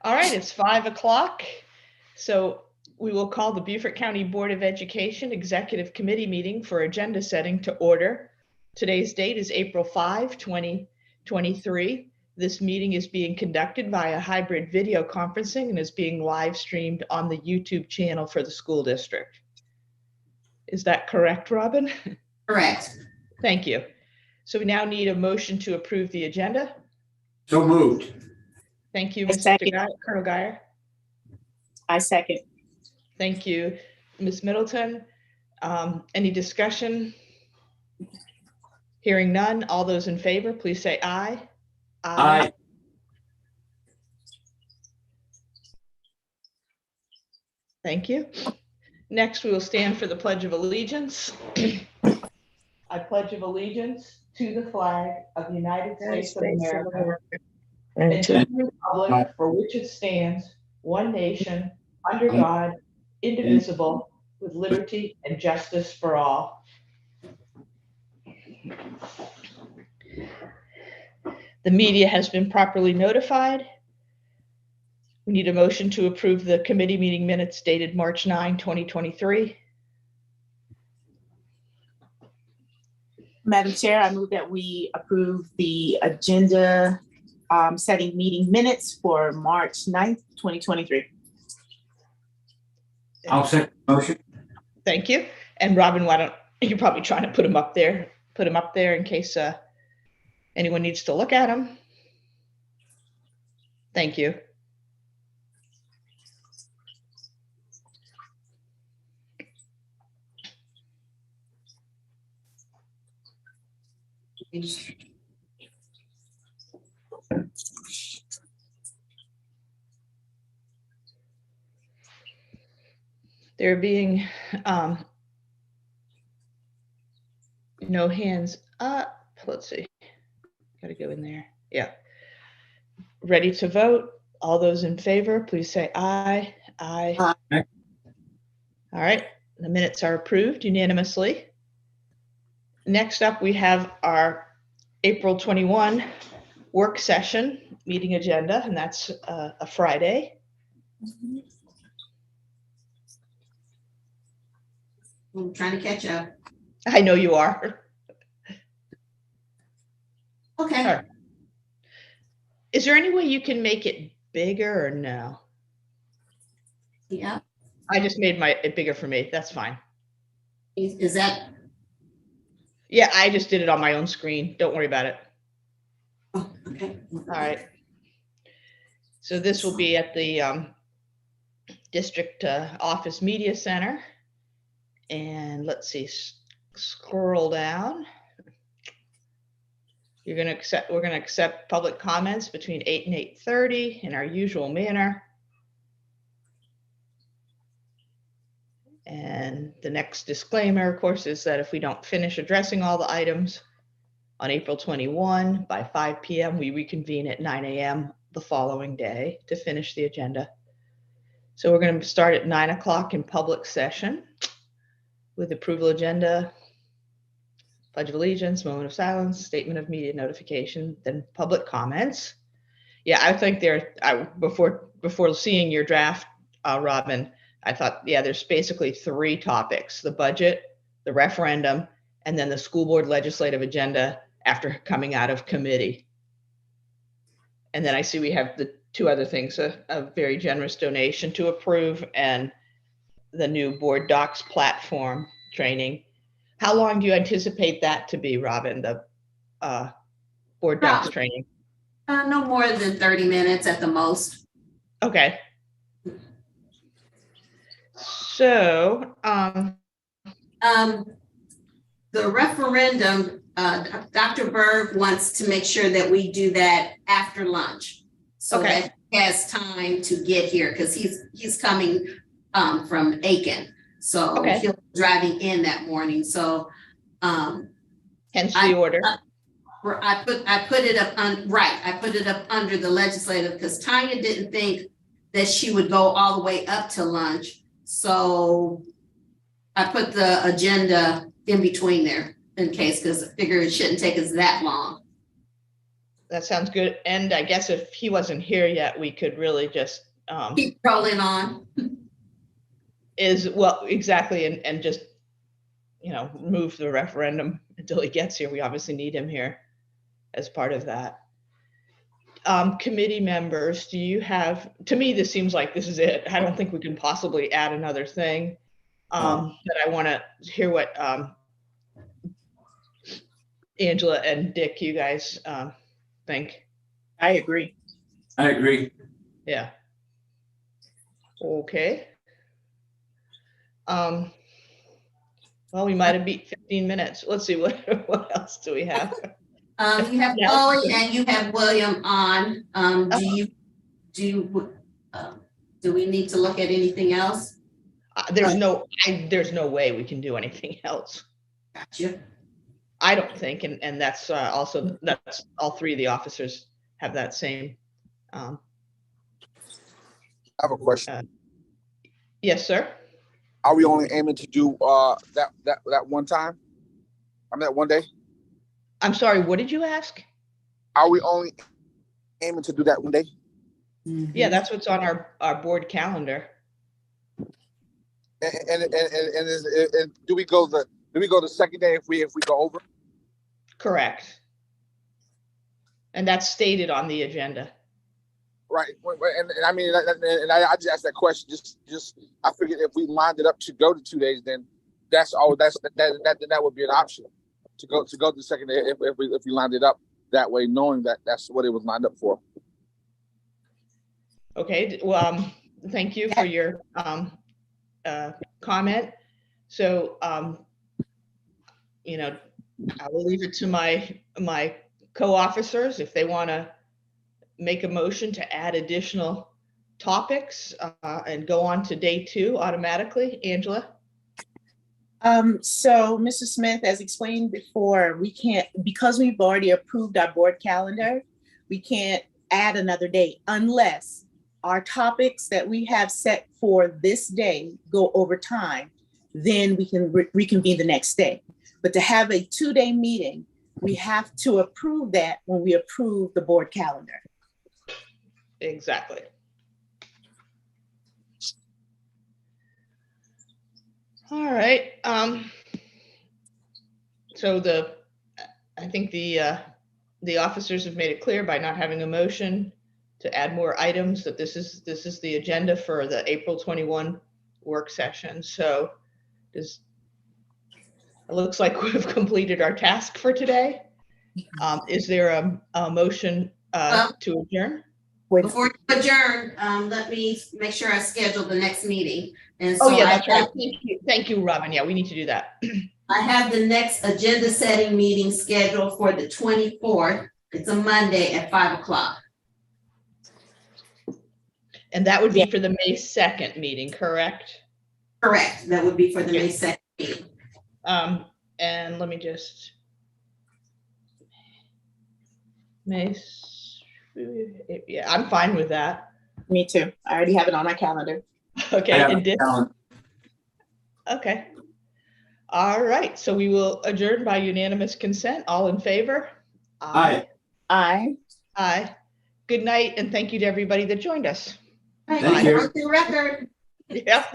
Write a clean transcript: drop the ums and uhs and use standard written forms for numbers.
All right, it's 5 o'clock. So we will call the Beaufort County Board of Education Executive Committee meeting for agenda setting to order. Today's date is April 5, 2023. This meeting is being conducted via hybrid video conferencing and is being live streamed on the YouTube channel for the school district. Is that correct, Robin? Correct. Thank you. So we now need a motion to approve the agenda. So moved. Thank you, I Mr. second. Colonel Guyer. I second. Thank you, Ms. Middleton. Any discussion? Hearing none, all those in favor, please say aye. Aye. Thank you. Next, we will stand for the Pledge of Allegiance. I pledge of allegiance to the flag of the United States of America and to the republic for which it stands, one nation, under God, indivisible, with liberty and justice for all. The media has been properly notified. We need a motion to approve the committee meeting minutes dated March 9, 2023. Madam Chair, I move that we approve the agenda setting meeting minutes for March 9th, 2023. I'll second the motion. Thank you. And Robin, why don't you're probably trying to put them up there in case anyone needs to look at them. Thank you. There being no hands up. Let's see. Got to go in there. Yeah. Ready to vote? All those in favor, please say aye. Aye. Aye. All right. The minutes are approved unanimously. Next up, we have our April 21 work session meeting agenda, and that's a Friday. I'm trying to catch up. I know you are. Okay. All right. Is there any way you can make it bigger or no? Yeah. I just made it bigger for me. That's fine. Is that? Yeah, I just did it on my own screen. Don't worry about it. Oh, okay. All right. So this will be at the district office media center. And let's see, scroll down. We're going to accept public comments between 8 and 8:30 in our usual manner. And the next disclaimer, of course, is that if we don't finish addressing all the items on April 21 by 5 p.m., we reconvene at 9 a.m. the following day to finish the agenda. So we're going to start at 9 o'clock in public session with approval agenda, Pledge of Allegiance, moment of silence, statement of media notification, then public comments. Yeah, I think before seeing your draft, Robin, I thought, yeah, there's basically 3 topics: the budget, the referendum, and then the school board legislative agenda after coming out of committee. And then I see we have the 2 other things, a very generous donation to approve and the new board docs platform training. How long do you anticipate that to be, Robin, the board docs training? No more than 30 minutes at the most. Okay. So, the referendum, Dr. Berg wants to make sure that we do that after lunch, so Okay. that he has time to get here, because he's coming from Aiken, so Okay. he'll be driving in that morning. So, hence the order. I put it up I put it up under the legislative, because Tanya didn't think that she would go all the way up to lunch. So I put the agenda in between there in case, because I figure it shouldn't take us that long. that sounds good. And I guess if he wasn't here yet, we could really just, Keep rolling on. well, exactly, and just, move the referendum until he gets here. We obviously need him here as part of that. Committee members, do you have, to me, this seems like this is it. I don't think we can possibly add another thing. But I want to hear what Angela and Dick, you guys think. I agree. I agree. Yeah. Okay. Well, we might have beat 15 minutes. Let's see, what else do we have? You have Yeah. Chloe and you have William on. Do we need to look at anything else? There's no way we can do anything else. Gotcha. I don't think, and that's also, that's all three of the officers have that same. I have a question. Yes, sir. Are we only aiming to do that one time? I mean, that one day? I'm sorry, what did you ask? Are we only aiming to do that one day? Yeah, that's what's on our board calendar. And do we go the second day if we go over? Correct. And that's stated on the agenda. Right. And I mean, and I just asked that question. Just I figured if we lined it up to go to 2 days, then that would be an option to go the second day if we lined it up that way, knowing that that's what it was lined up for. Okay. Well, thank you for your comment. So, I will leave it to my co-officers if they want to make a motion to add additional topics and go on to day 2 automatically. Angela? So Mr. Smith, as explained before, we can't, because we've already approved our board calendar, we can't add another day unless our topics that we have set for this day go over time, then we can reconvene the next day. But to have a 2-day meeting, we have to approve that when we approve the board calendar. Exactly. All right. So I think the officers have made it clear by not having a motion to add more items that this is the agenda for the April 21 work session. So it looks like we've completed our task for today. Is there a motion to adjourn? Before you adjourn, let me make sure I schedule the next meeting. And so That's right. Thank you, Robin. Yeah, we need to do that. I have the next agenda setting meeting scheduled for the 24th. It's a Monday at 5 o'clock. And that would be for the May 2nd meeting, correct? Correct. That would be for the May 2nd meeting. And let me just yeah, I'm fine with that. Me too. I already have it on my calendar. Okay. And okay. All right. So we will adjourn by unanimous consent. All in favor? Aye. Aye. Aye. Good night, and thank you to everybody that joined us. Right, Thank you. on the record. Yeah.